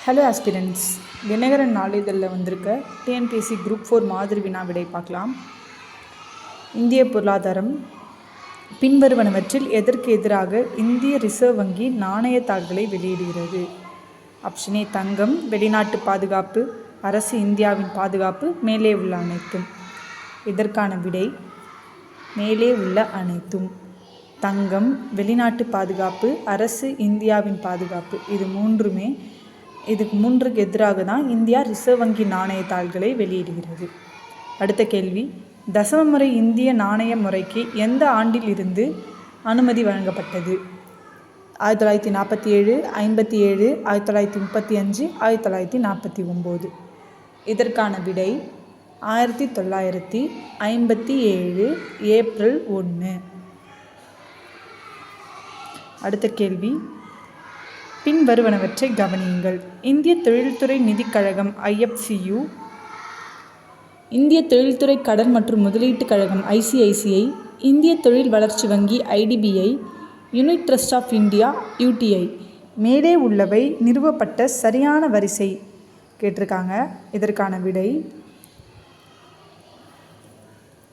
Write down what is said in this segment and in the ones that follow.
Hello aspirants, Dinakaran நாளிதழில் வந்திருக்க TNPSC group 4 மாதிரி வினா விடை பார்க்கலாம். இந்திய பொருளாதாரம் பின்வருவனவற்றில் எதற்கு எதிராக இந்திய ரிசர்வ் வங்கி நாணயத்தாள்களை வெளியிடுகிறது? ஆப்ஷன் ஏ தங்கம், வெளிநாட்டு பாதுகாப்பு, அரசு இந்தியாவின் பாதுகாப்பு, மேலே உள்ள அனைத்தும். இதற்கான விடை மேலே உள்ள அனைத்தும். தங்கம், வெளிநாட்டு பாதுகாப்பு, அரசு இந்தியாவின் பாதுகாப்பு, இதுக்கு மூன்றுக்கு எதிராக தான் இந்தியா ரிசர்வ் வங்கி நாணயத்தாள்களை வெளியிடுகிறது. அடுத்த கேள்வி, தசம முறை இந்திய நாணய முறைக்கு எந்த ஆண்டில் இருந்து அனுமதி வழங்கப்பட்டது? 1947, 57, 1935, 1949. இதற்கான விடை 1957 ஏப்ரல் 1. அடுத்த கேள்வி, பின்வருவனவற்றை கவனியுங்கள். இந்திய தொழில்துறை நிதிக் கழகம் IFCU, இந்திய தொழில்துறை கடன் மற்றும் முதலீட்டுக் கழகம் ICICI, இந்திய தொழில் வளர்ச்சி வங்கி IDBI, unit trust of India UTI, மேலே உள்ளவை நிறுவப்பட்ட சரியான வரிசை கேட்டிருக்காங்க. இதற்கான விடை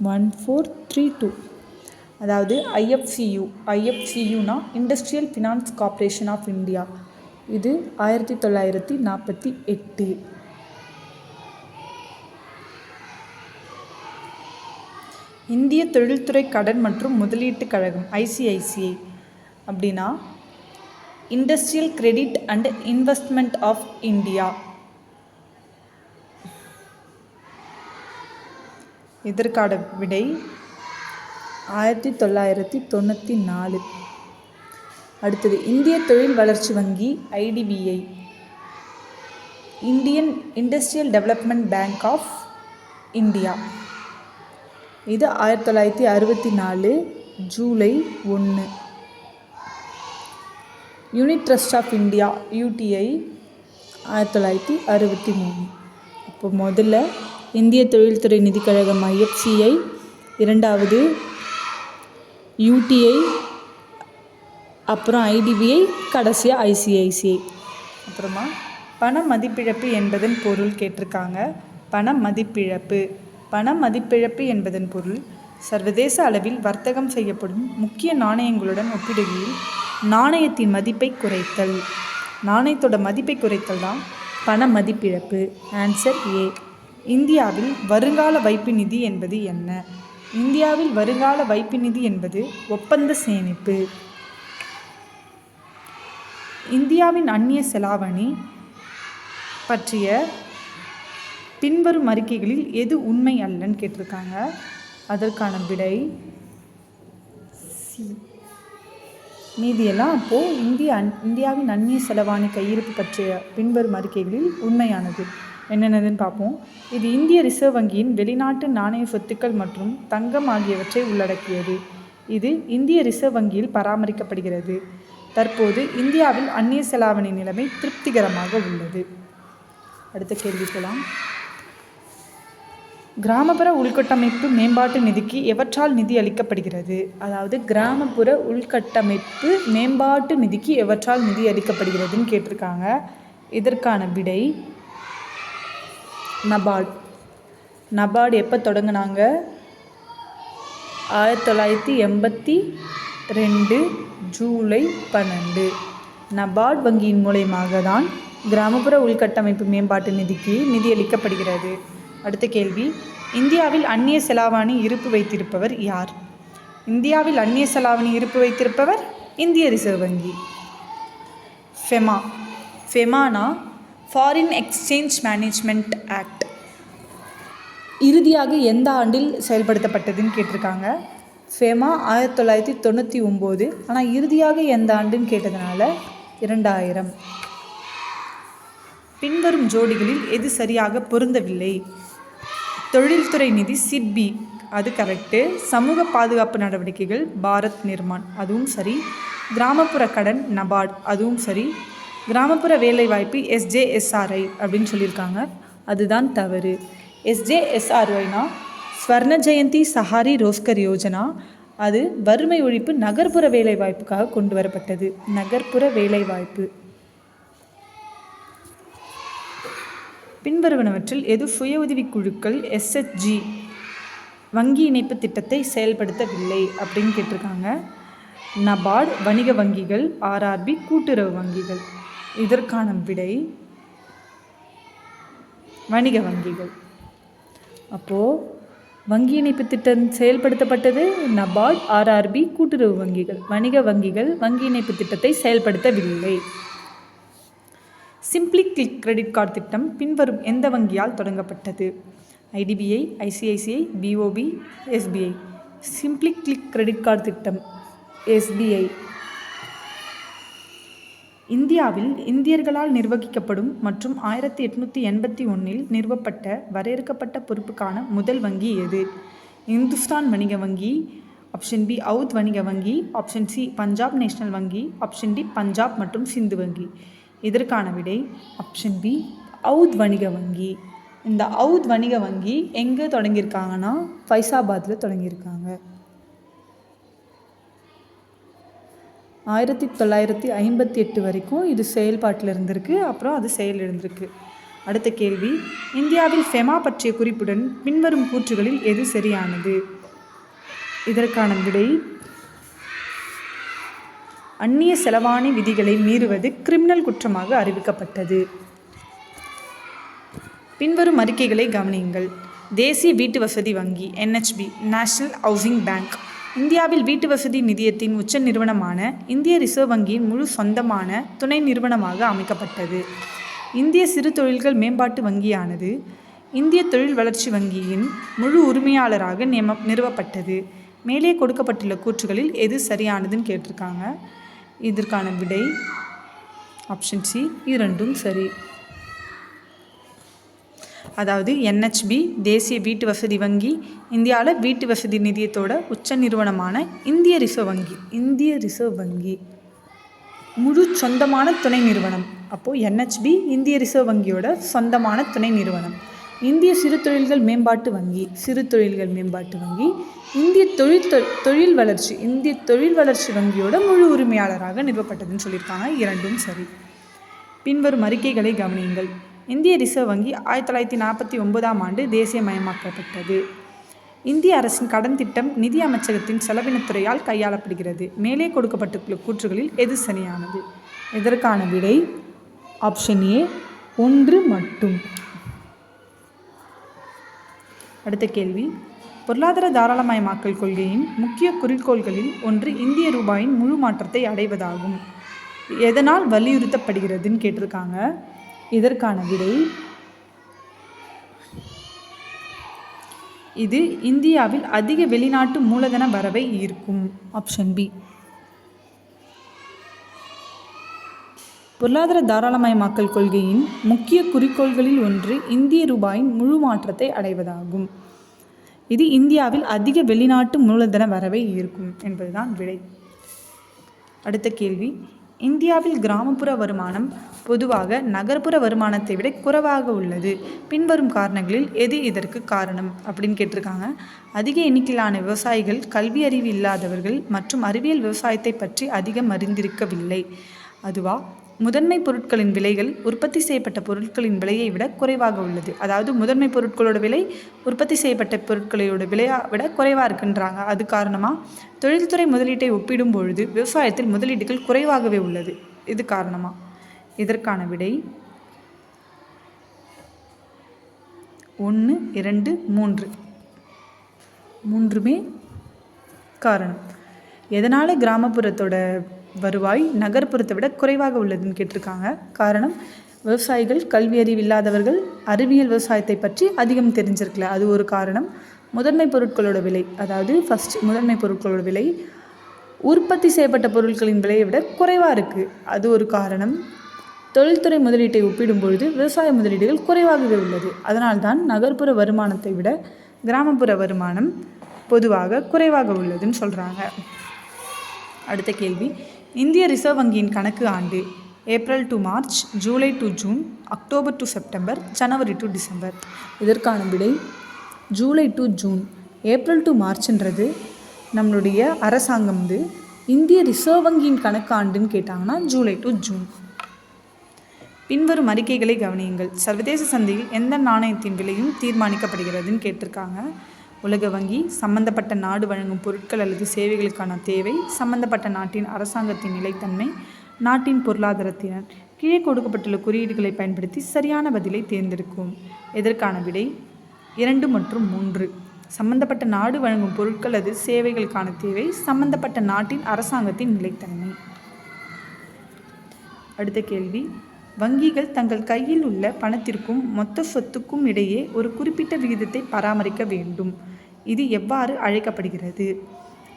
1432. அதாவது IFCUனா industrial finance corporation of India. இது 1948. இந்திய தொழில்துறை கடன் மற்றும் முதலீட்டுக் கழகம் ICICI அப்படின்னா industrial credit and investment of India. இதற்கான விடை 1994. அடுத்தது, இந்திய தொழில் வளர்ச்சி வங்கி IDBI, Indian industrial development bank of India. இது 1964 ஜூலை 1. Unit trust of India UTI 1963. இப்போ முதல்ல இந்திய தொழில்துறை நிதிக் கழகம் IFCI, இரண்டாவது UTI, அப்புறம் IDBI, கடைசியாக ICICI. அப்புறமா பண மதிப்பிழப்பு என்பதன் பொருள் கேட்டிருக்காங்க. பண மதிப்பிழப்பு என்பதன் பொருள் சர்வதேச அளவில் வர்த்தகம் செய்யப்படும் முக்கிய நாணயங்களுடன் ஒப்பிடுகையில் நாணயத்தின் மதிப்பை குறைத்தல். நாணயத்தோட மதிப்பை குறைத்தல் தான் பண மதிப்பிழப்பு. Answer A. இந்தியாவில் வருங்கால வைப்பு நிதி என்பது என்ன? இந்தியாவில் வருங்கால வைப்பு நிதி என்பது ஒப்பந்த சேமிப்பு. இந்தியாவின் அந்நிய செலாவணி பற்றிய பின்வரும் அறிக்கைகளில் எது உண்மை அல்லன்னு கேட்டிருக்காங்க. அதற்கான விடை சி. மீதியெல்லாம் அப்போது இந்தியாவின் அந்நிய செலாவணி கையிருப்பு பற்றிய பின்வரும் அறிக்கைகளில் உண்மையானது. என்னென்னதுன்னு பார்ப்போம். இது இந்திய ரிசர்வ் வங்கியின் வெளிநாட்டு நாணய சொத்துக்கள் மற்றும் தங்கம் ஆகியவற்றை உள்ளடக்கியது. இது இந்திய ரிசர்வ் வங்கியில் பராமரிக்கப்படுகிறது. தற்போது இந்தியாவில் அந்நிய செலாவணி நிலைமை திருப்திகரமாக உள்ளது. அடுத்த கேள்வி போகலாம். கிராமப்புற உள்கட்டமைப்பு மேம்பாட்டு நிதிக்கு எவற்றால் நிதி அளிக்கப்படுகிறது? அதாவது கிராமப்புற உள்கட்டமைப்பு மேம்பாட்டு நிதிக்கு எவற்றால் நிதி அளிக்கப்படுகிறதுன்னு கேட்டிருக்காங்க. இதற்கான விடை நபார்டு எப்போ தொடங்கினாங்க? 1982 ஜூலை 12. நபார்டு வங்கியின் மூலமாக தான் கிராமப்புற உள்கட்டமைப்பு மேம்பாட்டு நிதிக்கு நிதி அளிக்கப்படுகிறது. அடுத்த கேள்வி, இந்தியாவில் அந்நிய செலாவணி இருப்பு வைத்திருப்பவர் யார்? இந்தியாவில் அந்நிய செலாவணி இருப்பு வைத்திருப்பவர் இந்திய ரிசர்வ் வங்கி. ஃபெமானா ஃபாரின் எக்ஸ்சேஞ்ச் மேனேஜ்மெண்ட் ஆக்ட் இறுதியாக எந்த ஆண்டில் செயல்படுத்தப்பட்டதுன்னு கேட்டிருக்காங்க. ஃபெமா 1999. ஆனால் இறுதியாக எந்த ஆண்டுன்னு கேட்டதுனால 2000. பின்வரும் ஜோடிகளில் எது சரியாக பொருந்தவில்லை? தொழில்துறை நிதி சிட்பி, அது கரெக்டு. சமூக பாதுகாப்பு நடவடிக்கைகள் பாரத் நிர்மான், அதுவும் சரி. கிராமப்புற கடன் நபார்டு, அதுவும் சரி. கிராமப்புற வேலைவாய்ப்பு SJSRI அப்படின்னு சொல்லியிருக்காங்க, அதுதான் தவறு. SJSRYனா ஸ்வர்ண ஜெயந்தி சஹாரி ரோஸ்கர் யோஜனா. அது வறுமை ஒழிப்பு நகர்ப்புற வேலைவாய்ப்புக்காக கொண்டு வரப்பட்டது. நகர்ப்புற வேலைவாய்ப்பு. பின்வருவனவற்றில் எது சுய உதவிக் குழுக்கள் எஸ்ஹெச்ஜி வங்கி இணைப்பு திட்டத்தை செயல்படுத்தவில்லை அப்படின்னு கேட்டிருக்காங்க. நபார்டு, வணிக வங்கிகள், ஆர்ஆர்பி, கூட்டுறவு வங்கிகள். இதற்கான விடை வணிக வங்கிகள். அப்போது வங்கி இணைப்பு திட்டம் செயல்படுத்தப்பட்டது நபார்டு, ஆர்ஆர்பி, கூட்டுறவு வங்கிகள். வணிக வங்கிகள் வங்கி இணைப்பு திட்டத்தை செயல்படுத்தவில்லை. சிம்பிளி கிளிக் கிரெடிட் கார்டு திட்டம் பின்வரும் எந்த வங்கியால் தொடங்கப்பட்டது? IDBI, ICICI, BOB, SBI. Simply click credit card திட்டம் எஸ்பிஐ. இந்தியாவில் இந்தியர்களால் நிர்வகிக்கப்படும் மற்றும் 1881 நிறுவப்பட்ட வரையறுக்கப்பட்ட பொறுப்புக்கான முதல் வங்கி எது? இந்துஸ்தான் வணிக வங்கி, ஆப்ஷன் பி அவுத் வணிக வங்கி, ஆப்ஷன் சி பஞ்சாப் நேஷனல் வங்கி, ஆப்ஷன் டி பஞ்சாப் மற்றும் சிந்து வங்கி. இதற்கான விடை ஆப்ஷன் பி அவுத் வணிக வங்கி. இந்த அவுத் வணிக வங்கி எங்கே தொடங்கியிருக்காங்கன்னா ஃபைசாபாத்தில் தொடங்கியிருக்காங்க. 1958 வரைக்கும் இது செயல்பாட்டில் இருந்திருக்கு. அப்புறம் அது செயலிழந்திருக்கு. அடுத்த கேள்வி, இந்தியாவில் ஃபெமா பற்றிய குறிப்புடன் பின்வரும் கூற்றுகளில் எது சரியானது? இதற்கான விடை அந்நிய செலவாணி விதிகளை மீறுவது கிரிமினல் குற்றமாக அறிவிக்கப்பட்டது. பின்வரும் அறிக்கைகளை கவனியுங்கள். தேசிய வீட்டு வசதி வங்கி NHB, நேஷனல் ஹவுசிங் பேங்க். இந்தியாவில் வீட்டு வசதி நிதியத்தின் உச்ச நிறுவனமான இந்திய ரிசர்வ் வங்கியின் முழு சொந்தமான துணை நிறுவனமாக அமைக்கப்பட்டது. இந்திய சிறு தொழில்கள் மேம்பாட்டு வங்கியானது இந்திய தொழில் வளர்ச்சி வங்கியின் முழு உரிமையாளராக நிறுவப்பட்டது. மேலே கொடுக்கப்பட்டுள்ள கூற்றுகளில் எது சரியானதுன்னு கேட்டிருக்காங்க. இதற்கான விடை ஆப்ஷன் சி இரண்டும் சரி. அதாவது NHB தேசிய வீட்டு வசதி வங்கி இந்தியாவில் வீட்டு வசதி நிதியத்தோட உச்ச நிறுவனமான இந்திய ரிசர்வ் வங்கி முழு சொந்தமான துணை நிறுவனம். அப்போது NHB இந்திய ரிசர்வ் வங்கியோட சொந்தமான துணை நிறுவனம். இந்திய சிறு தொழில்கள் மேம்பாட்டு வங்கி இந்திய தொழில் வளர்ச்சி வங்கியோட முழு உரிமையாளராக நிறுவப்பட்டதுன்னு சொல்லியிருக்காங்க. இரண்டும் சரி. பின்வரும் அறிக்கைகளை கவனியுங்கள். இந்திய ரிசர்வ் வங்கி 1949 தேசியமயமாக்கப்பட்டது. இந்திய அரசின் கடன் திட்டம் நிதி அமைச்சகத்தின் செலவினத்துறையால் கையாளப்படுகிறது. மேலே கொடுக்கப்பட்டுள்ள கூற்றுகளில் எது சரியானது? இதற்கான விடை ஆப்ஷன் ஏ ஒன்று மட்டும். அடுத்த கேள்வி, பொருளாதார தாராளமயமாக்கல் கொள்கையின் முக்கிய குறிக்கோள்களில் ஒன்று இந்திய ரூபாயின் முழு மாற்றத்தை அடைவதாகும். எதனால் வலியுறுத்தப்படுகிறதுன்னு கேட்டிருக்காங்க. இதற்கான விடை இது இந்தியாவில் அதிக வெளிநாட்டு மூலதன வரவை ஈர்க்கும். Option B. பொருளாதார தாராளமயமாக்கல் கொள்கையின் முக்கிய குறிக்கோள்களில் ஒன்று இந்திய ரூபாயின் முழு மாற்றத்தை அடைவதாகும். இது இந்தியாவில் அதிக வெளிநாட்டு மூலதன வரவை ஈர்க்கும் என்பதுதான் விடை. அடுத்த கேள்வி, இந்தியாவில் கிராமப்புற வருமானம் பொதுவாக நகர்ப்புற வருமானத்தை விட குறைவாக உள்ளது. பின்வரும் காரணங்களில் எது இதற்கு காரணம் அப்படின்னு கேட்டிருக்காங்க. அதிக எண்ணிக்கையிலான விவசாயிகள் கல்வி அறிவு இல்லாதவர்கள் மற்றும் அறிவியல் விவசாயத்தை பற்றி அதிகம் அறிந்திருக்கவில்லை. அதுவா? முதன்மை பொருட்களின் விலைகள் உற்பத்தி செய்யப்பட்ட பொருட்களின் விலையை விட குறைவாக உள்ளது. அதாவது முதன்மை பொருட்களோட விலை உற்பத்தி செய்யப்பட்ட பொருட்களோட விலையை விட குறைவாக இருக்குன்றாங்க. அது காரணமாக தொழில்துறை முதலீட்டை ஒப்பிடும் பொழுது விவசாயத்தில் முதலீடுகள் குறைவாகவே உள்ளது. இது காரணமாக. இதற்கான விடை 1, 2, 3 மூன்றுமே காரணம். எதனால் கிராமப்புறத்தோட வருவாய் நகர்ப்புறத்தை விட குறைவாக உள்ளதுன்னு கேட்டிருக்காங்க. காரணம், விவசாயிகள் கல்வி அறிவு இல்லாதவர்கள் அறிவியல் விவசாயத்தை பற்றி அதிகம் தெரிஞ்சிருக்கல. அது ஒரு காரணம். முதன்மை பொருட்களோட விலை, அதாவது முதன்மை பொருட்களோட விலை உற்பத்தி செய்யப்பட்ட பொருட்களின் விலையை விட குறைவாக இருக்குது. அது ஒரு காரணம். தொழில்துறை முதலீட்டை ஒப்பிடும்பொழுது விவசாய முதலீடுகள் குறைவாகவே உள்ளது. அதனால்தான் நகர்ப்புற வருமானத்தை விட கிராமப்புற வருமானம் பொதுவாக குறைவாக உள்ளதுன்னு சொல்கிறாங்க. அடுத்த கேள்வி, இந்திய ரிசர்வ் வங்கியின் கணக்கு ஆண்டு April to March, July to June, October to September, January to December. இதற்கான விடை July to June. April to மார்ச்ன்றது நம்மளுடைய அரசாங்கம் இந்திய ரிசர்வ் வங்கியின் கணக்கு ஆண்டுன்னு கேட்டாங்கன்னா ஜூலை டு ஜூன். பின்வரும் அறிக்கைகளை கவனியுங்கள். சர்வதேச சந்தையில் எந்த நாணயத்தின் விலையும் தீர்மானிக்கப்படுகிறதுன்னு கேட்டிருக்காங்க. உலக வங்கி, சம்பந்தப்பட்ட நாடு வழங்கும் பொருட்கள் அல்லது சேவைகளுக்கான தேவை, சம்பந்தப்பட்ட நாட்டின் அரசாங்கத்தின் நிலைத்தன்மை, நாட்டின் பொருளாதாரத்தினர். கீழே கொடுக்கப்பட்டுள்ள குறியீடுகளை பயன்படுத்தி சரியான பதிலை தேர்ந்தெடுக்கும். இதற்கான விடை 2 மற்றும் 3. சம்பந்தப்பட்ட நாடு வழங்கும் பொருட்கள் அல்லது சேவைகளுக்கான தேவை, சம்பந்தப்பட்ட நாட்டின் அரசாங்கத்தின் நிலைத்தன்மை. அடுத்த கேள்வி, வங்கிகள் தங்கள் கையில் உள்ள பணத்திற்கும் மொத்த சொத்துக்கும் இடையே ஒரு குறிப்பிட்ட விகிதத்தை பராமரிக்க வேண்டும். இது எவ்வாறு அழைக்கப்படுகிறது?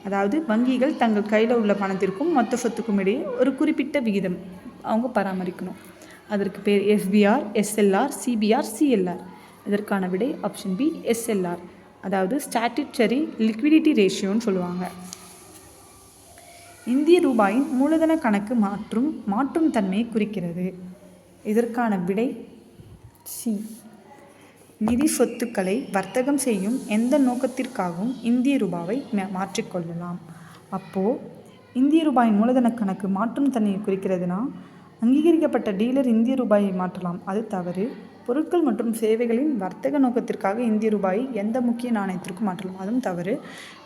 அதாவது வங்கிகள் தங்கள் கையில் உள்ள பணத்திற்கும் மொத்த சொத்துக்கும் இடையே ஒரு குறிப்பிட்ட விகிதம் அவங்க பராமரிக்கணும். அதற்கு பேர் எஸ்பிஆர், எஸ்எல்ஆர், சிபிஆர், சிஎல்ஆர். இதற்கான விடை ஆப்ஷன் பி, எஸ்எல்ஆர். அதாவது ஸ்டாட்யூட்டரி லிக்விடிட்டி ரேஷியோன்னு சொல்லுவாங்க. இந்திய ரூபாயின் மூலதன கணக்கு மாற்றும் தன்மையை குறிக்கிறது. இதற்கான விடை சி. நிதி சொத்துக்களை வர்த்தகம் செய்யும் எந்த நோக்கத்திற்காகவும் இந்திய ரூபாவை மாற்றிக்கொள்ளலாம். அப்போது இந்திய ரூபாயின் மூலதன கணக்கு மாற்றும் தன்மையை குறிக்கிறதுனா அங்கீகரிக்கப்பட்ட டீலர் இந்திய ரூபாயை மாற்றலாம், அது தவறு. பொருட்கள் மற்றும் சேவைகளின் வர்த்தக நோக்கத்திற்காக இந்திய ரூபாயை எந்த முக்கிய நாணயத்திற்கும் மாற்றலாம், அதுவும் தவறு.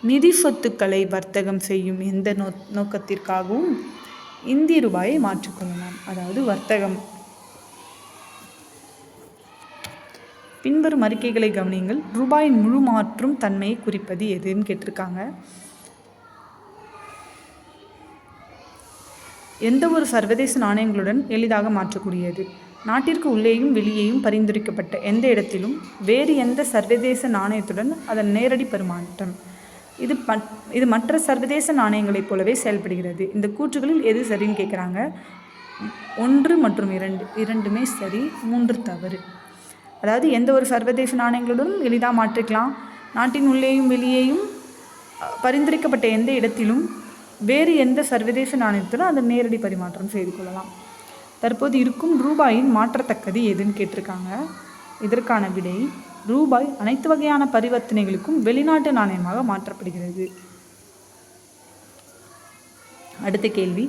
நிதி சொத்துக்களை வர்த்தகம் செய்யும் எந்த நோக்கத்திற்காகவும் இந்திய ரூபாயை மாற்றிக்கொள்ளலாம், அதாவது வர்த்தகம். பின்வரும் அறிக்கைகளை கவனியுங்கள். ரூபாயின் முழு மாற்றும் தன்மையை குறிப்பது எதுன்னு கேட்டிருக்காங்க. எந்த ஒரு சர்வதேச நாணயங்களுடன் எளிதாக மாற்றக்கூடியது. நாட்டிற்கு உள்ளேயும் வெளியேயும் பரிந்துரைக்கப்பட்ட எந்த இடத்திலும் வேறு எந்த சர்வதேச நாணயத்துடன் அதன் நேரடி பரிமாற்றம். இது மற்ற சர்வதேச நாணயங்களைப் போலவே செயல்படுகிறது. இந்த கூற்றுகளில் எது சரின்னு கேட்குறாங்க. 1 மற்றும் 2 இரண்டுமே சரி, 3 தவறு. அதாவது எந்த ஒரு சர்வதேச நாணயங்களுடனும் எளிதாக மாற்றிக்கலாம், நாட்டின் உள்ளேயும் வெளியேயும் பரிந்துரைக்கப்பட்ட எந்த இடத்திலும் வேறு எந்த சர்வதேச நாணயத்துடன் அதன் நேரடி பரிமாற்றம் செய்து கொள்ளலாம். தற்போது இருக்கும் ரூபாயின் மாற்றத்தக்கது எதுன்னு கேட்டிருக்காங்க. இதற்கான விடை ரூபாய் அனைத்து வகையான பரிவர்த்தனைகளுக்கும் வெளிநாட்டு நாணயமாக மாற்றப்படுகிறது. அடுத்த கேள்வி,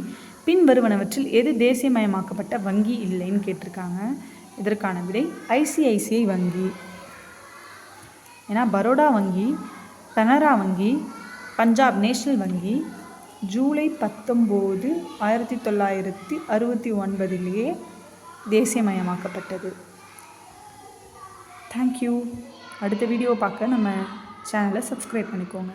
பின்வருவனவற்றில் எது தேசியமயமாக்கப்பட்ட வங்கி இல்லைன்னு கேட்டிருக்காங்க. இதற்கான விடை ஐசிஐசிஐ வங்கி. ஏன்னா பரோடா வங்கி, கனரா வங்கி, பஞ்சாப் நேஷனல் வங்கி ஜூலை 19, 1969 தேசியமயமாக்கப்பட்டது. தேங்க்யூ. அடுத்த வீடியோ பார்க்க நம்ம சேனலை சப்ஸ்கிரைப் பண்ணிக்கோங்க.